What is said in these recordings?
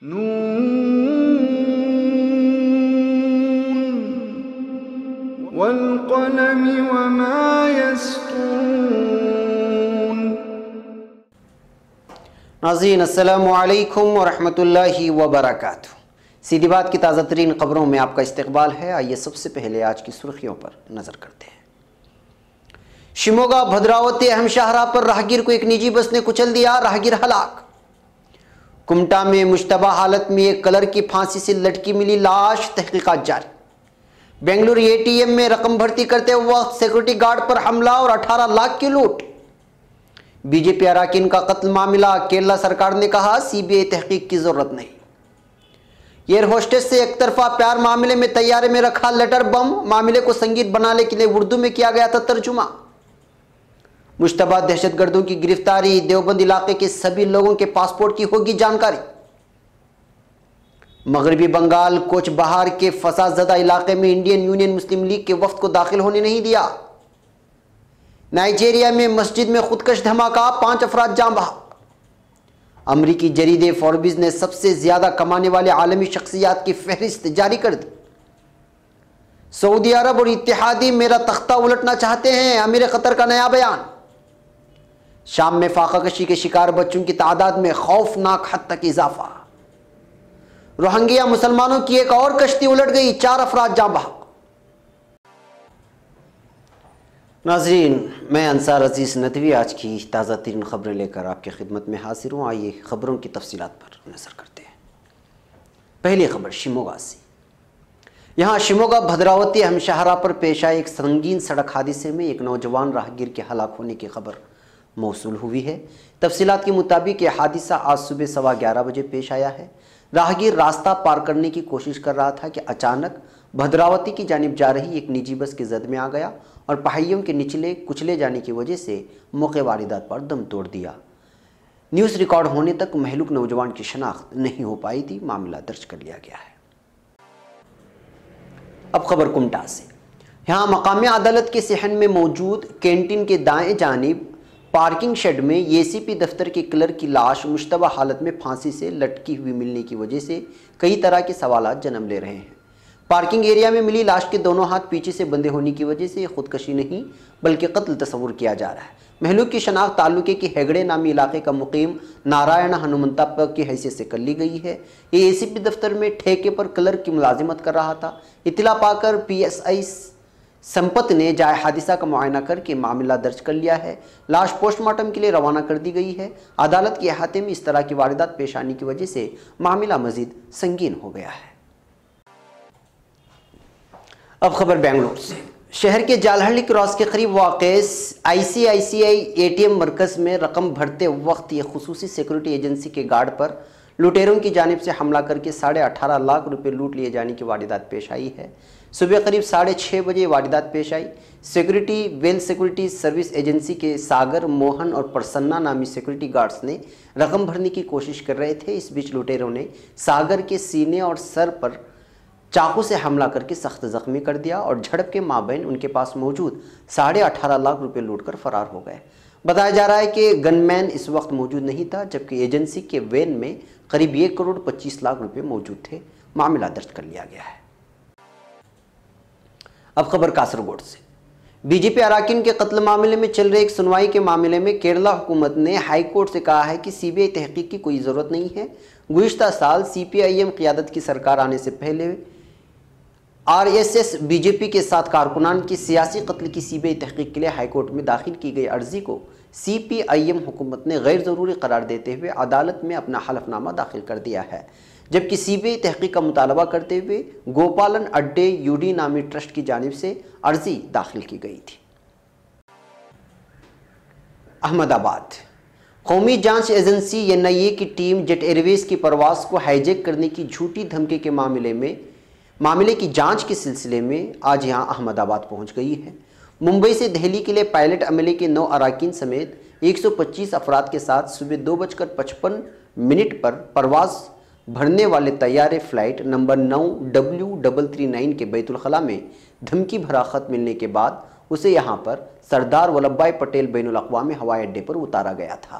نون والقلم وما يسطرون۔ ناظرین السلام علیکم ورحمۃ اللہ وبرکاتہ۔ سیدھی بات کی تازہ ترین خبروں میں آپ کا استقبال ہے۔ آئیے سب سے پہلے آج کی سرخیوں پر نظر کرتے ہیں۔ شیموگا بھدراوتی اہم شاہراہ پر راہگیر کو ایک نجی بس نے کچل دیا، راہگیر ہلاک۔ کمٹا میں مشتبہ حالت میں ایک کلر کی پھانسی سے لٹکی ملی لاش، تحقیقات جاری۔ بنگلور اے ٹی ایم میں رقم بھرتی کرتے وقت سیکورٹی گارڈ پر حملہ اور 18 لاکھ کی لوٹ۔ بی جے پی اراکین کا قتل معاملہ، کیرلا سرکار نے کہا سی بی آئی تحقیق کی ضرورت نہیں۔ ایئر ہوسٹس سے ایک طرفہ پیار معاملے میں طیارے میں رکھا لیٹر بم، معاملے کو سنگین بنانے کے لیے اردو میں کیا گیا تھا ترجمہ۔ مشتبہ دہشت گردوں کی گرفتاری، دیوبند علاقے کے سبھی لوگوں کے پاسپورٹ کی ہوگی جانکاری۔ مغربی بنگال کوچ بہار کے فساد زدہ علاقے میں انڈین یونین مسلم لیگ کے وفد کو داخل ہونے نہیں دیا۔ نائجیریا میں مسجد میں خودکش دھماکہ، 5 افراد جاں بحق۔ امریکی جریدے فوربس نے سب سے زیادہ کمانے والے عالمی شخصیات کی فہرست جاری کر دی۔ سعودی عرب اور اتحادی میرا تختہ الٹنا چاہتے ہیں، امیر قطر کا نیا بیان۔ شام میں فاقہ کشی کے شکار بچوں کی تعداد میں خوفناک حد تک اضافہ۔ روہنگیا مسلمانوں کی ایک اور کشتی الٹ گئی، 4 افراد جاں بحق۔ ناظرین، میں انصار عزیز ندوی آج کی تازہ ترین خبریں لے کر آپ کی خدمت میں حاضر ہوں۔ آئیے خبروں کی تفصیلات پر نظر کرتے ہیں۔ پہلی خبر شیموگا سے۔ یہاں شیموگا بھدراوتی اہم شاہراہ پر پیش آئے ایک سنگین سڑک حادثے میں ایک نوجوان راہگیر کے ہلاک ہونے کی خبر موصول ہوئی ہے۔ تفصیلات کے مطابق یہ حادثہ آج صبح 11:15 بجے پیش آیا ہے۔ راہگیر راستہ پار کرنے کی کوشش کر رہا تھا کہ اچانک بھدراوتی کی جانب جا رہی ایک نجی بس کی زد میں آ گیا اور پہیوں کے نچلے کچلے جانے کی وجہ سے موقع واردات پر دم توڑ دیا۔ نیوز ریکارڈ ہونے تک مہلوک نوجوان کی شناخت نہیں ہو پائی تھی، معاملہ درج کر لیا گیا ہے۔ اب خبر کمٹا سے۔ یہاں مقامی عدالت کے صحن میں موجود کینٹین کے دائیں جانب پارکنگ شیڈ میں اے سی پی دفتر کے کلر کی لاش مشتبہ حالت میں پھانسی سے لٹکی ہوئی ملنے کی وجہ سے کئی طرح کے سوالات جنم لے رہے ہیں۔ پارکنگ ایریا میں ملی لاش کے دونوں ہاتھ پیچھے سے بندھے ہونے کی وجہ سے خودکشی نہیں بلکہ قتل تصور کیا جا رہا ہے۔ مہلوک کی شناخت تعلقے کے ہیگڑے نامی علاقے کا مقیم نارائن ہنمنتپا کی حیثیت سے کر لی گئی ہے۔ یہ اے سی پی دفتر میں ٹھیکے پر کلر کی ملازمت کر رہا تھا۔ اطلاع پا کر پی ایس آئی سمپت نے جائے حادثہ کا معائنہ کر کے معاملہ درج کر لیا ہے۔ لاش پوسٹ مارٹم کے لیے روانہ کر دی گئی ہے۔ عدالت کے احاطے میں اس طرح کی واردات پیش آنے کی وجہ سے معاملہ مزید سنگین ہو گیا ہے۔ اب خبر بنگلور سے۔ شہر کے جالہلی کراس کے قریب واقع آئی سی آئی اے ٹی ایم مرکز میں رقم بھرتے وقت یہ خصوصی سیکورٹی ایجنسی کے گارڈ پر لٹیروں کی جانب سے حملہ کر کے 18.5 لاکھ روپے لوٹ لیے جانے کی واردات پیش آئی ہے۔ صبح قریب 6:30 بجے واردات پیش آئی۔ سیکورٹی ویل سیکورٹی سروس ایجنسی کے ساگر، موہن اور پرسنا نامی سیکورٹی گارڈز نے رقم بھرنے کی کوشش کر رہے تھے۔ اس بیچ لٹیروں نے ساگر کے سینے اور سر پر چاقو سے حملہ کر کے سخت زخمی کر دیا اور جھڑپ کے مابین ان کے پاس موجود 18.5 لاکھ روپے لوٹ کر فرار ہو گئے۔ بتایا جا رہا ہے کہ گن مین اس وقت موجود نہیں تھا، جبکہ ایجنسی کے وین میں قریب 1.25 کروڑ روپے موجود تھے۔ معاملہ درج کر لیا گیا ہے۔ اب خبر کاسرگوڈ سے۔ بی جے پی اراکین کے قتل معاملے میں چل رہے ایک سنوائی کے معاملے میں کیرلا حکومت نے ہائی کورٹ سے کہا ہے کہ سی بی آئی تحقیق کی کوئی ضرورت نہیں ہے۔ گزشتہ سال سی پی آئی ایم قیادت کی سرکار آنے سے پہلے R S S B J P کے ساتھ کارکنان کی سیاسی قتل کی سی بی آئی تحقیق کے لیے ہائی کورٹ میں داخل کی گئی عرضی کو سی پی آئی ایم حکومت نے غیر ضروری قرار دیتے ہوئے عدالت میں اپنا حلف نامہ داخل کر دیا ہے، جبکہ سی بی آئی تحقیق کا مطالبہ کرتے ہوئے گوپالن اڈے یو ڈی نامی ٹرسٹ کی جانب سے عرضی داخل کی گئی تھی۔ احمد آباد۔ قومی جانچ ایجنسی این آئی اے کی ٹیم جیٹ ایئر ویز کی پرواز کو ہائی جیک کرنے کی جھوٹی دھمکی کے معاملے کی جانچ کے سلسلے میں آج یہاں احمد آباد پہنچ گئی ہے۔ ممبئی سے دہلی کے لیے پائلٹ عملے کے 9 اراکین سمیت 125 افراد کے ساتھ صبح 2:55 پر پرواز بھرنے والے طیارے فلائٹ نمبر 9W339 کے بیت الخلاء میں دھمکی بھرا خط ملنے کے بعد اسے یہاں پر سردار ولبھ بھائی پٹیل بین الاقوامی ہوائی اڈے پر اتارا گیا تھا۔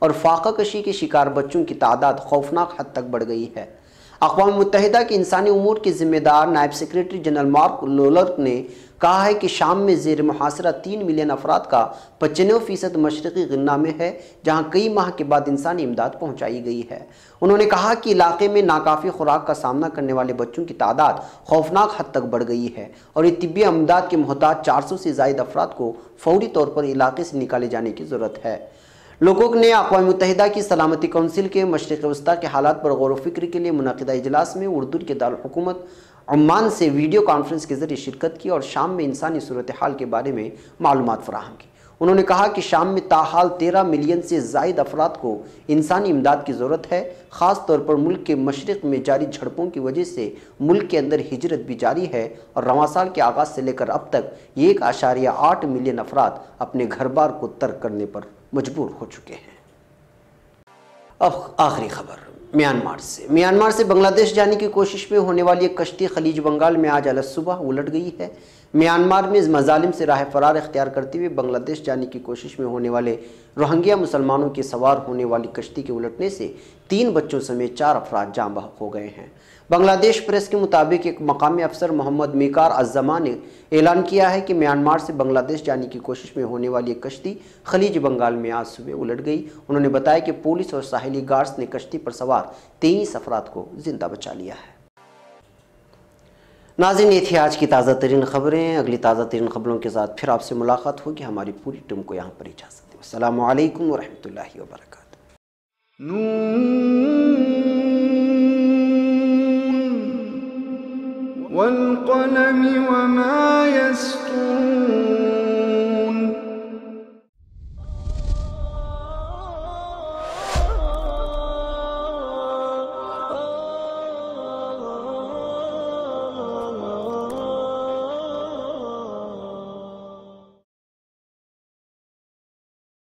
اور فاقہ کشی کے شکار بچوں کی تعداد خوفناک حد تک بڑھ گئی ہے۔ اقوام متحدہ کے انسانی امور کے ذمہ دار نائب سیکریٹری جنرل مارک لولر نے کہا ہے کہ شام میں زیر محاصرہ 3 ملین افراد کا 95% مشرقی غزہ میں ہے، جہاں کئی ماہ کے بعد انسانی امداد پہنچائی گئی ہے۔ انہوں نے کہا کہ علاقے میں ناکافی خوراک کا سامنا کرنے والے بچوں کی تعداد خوفناک حد تک بڑھ گئی ہے اور یہ طبی امداد کے محتاج 400 سے زائد افراد کو فوری طور پر علاقے سے نکالے جانے کی ضرورت ہے۔ لوگوں نے اقوام متحدہ کی سلامتی کونسل کے مشرق وسطیٰ کے حالات پر غور و فکر کے لیے منعقدہ اجلاس میں اردن کے دارالحکومت عمان سے ویڈیو کانفرنس کے ذریعے شرکت کی اور شام میں انسانی صورتحال کے بارے میں معلومات فراہم کی۔ انہوں نے کہا کہ شام میں تاحال 13 ملین سے زائد افراد کو انسانی امداد کی ضرورت ہے، خاص طور پر ملک کے مشرق میں جاری جھڑپوں کی وجہ سے ملک کے اندر ہجرت بھی جاری ہے اور رواں سال کے آغاز سے لے کر اب تک 1.8 ملین افراد اپنے گھر بار کو ترک کرنے پر مجبور ہو چکے ہیں۔ اب آخری خبر میانمار سے بنگلہ دیش جانے کی کوشش میں ہونے والی ایک کشتی خلیج بنگال میں آج علیہ صبح الٹ گئی ہے۔ میانمار میں مظالم سے راہ فرار اختیار کرتے ہوئے بنگلہ دیش جانے کی کوشش میں ہونے والے روہنگیا مسلمانوں کے سوار ہونے والی کشتی کے الٹنے سے 3 بچوں سمیت 4 افراد جاں بحق ہو گئے ہیں۔ بنگلہ دیش پریس کے مطابق ایک مقامی افسر محمد میکار الزمان نے اعلان کیا ہے کہ میانمار سے بنگلہ دیش جانے کی کوشش میں ہونے والی ایک کشتی خلیج بنگال میں آج صبح الٹ گئی۔ انہوں نے بتایا کہ پولیس اور ساحلی گارڈز نے کشتی پر سوار 23 افراد کو زندہ بچا لیا ہے۔ ناظرین، یہ تھی آج کی تازہ ترین خبریں۔ اگلی تازہ ترین خبروں کے ساتھ پھر آپ سے ملاقات ہوگی۔ ہماری پوری ٹیم کو یہاں پر اجازت دیں۔ السلام علیکم ورحمۃ اللہ وبرکاتہ۔ والقلم وما